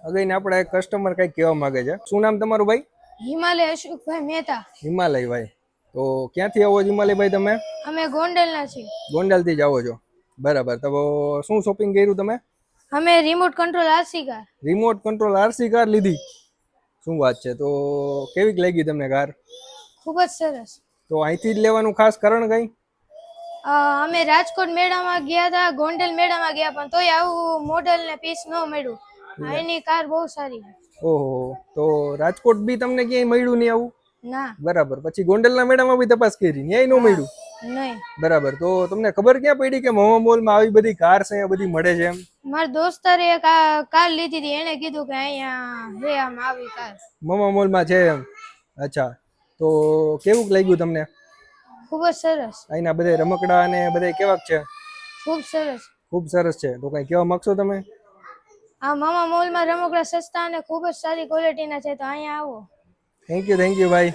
અગઈને આપણા એક કસ્ટમર કંઈક કહેવા માંગે છે. શું નામ તમારું ભાઈ? હિમાલય અશોકભાઈ મહેતા. હિમાલય ભાઈ. તો ક્યાંથી આવો છો હિમાલયભાઈ તમે? અમે ગોંડલના છીએ. ગોંડલથી જ આવો છો, બરાબર. તો શું શોપિંગ કર્યું તમે? અમે remote control RC car. Remote control RC car લીધી? શું વાત છે. તો કેવીક લાગી તમને કાર? ખૂબ જ સરસ. તો અહીંથી જ લેવાનું ખાસ કારણ કઈ? અમે રાજકોટ મેળામાં ગયા હતા, ગોંડલ મેળામાં ગયા, પણ તોય આવું મોડલ ને પીસ ન મળ્યું. એની કાર બહુ સારી. ઓહો, તો રાજકોટ બી તમને ક્યાંય મળ્યું નહીં આવું? ના. બરાબર. પછી ગોંડલના મેળામાં બી તપાસ કરી, ન્યાય ન મળ્યું? નહીં. બરાબર. તો તમને ખબર ક્યાં પડી કે મોમો મોલમાં આવી બધી કાર છે, બધી મળે છે એમ? મારા દોસ્તારે એક કાર લીધી હતી, એને કીધું કે અહીંયા હે આમ આવી કાર મોમો મોલમાં છે એમ? અચ્છા. તો કેવું લાગ્યું તમને? ખૂબ જ સરસ. અહીંના બધા રમકડા અને બધા કેવાક છે? ખૂબ સરસ. ખૂબ સરસ છે. તો કઈ કહેવા માંગશો તમે? આ મામા મોલમાં રમકડા સસ્તા અને ખૂબ જ સારી ક્વોલિટીના છે, તો અહીંયા આવો. થેન્ક યુ ભાઈ.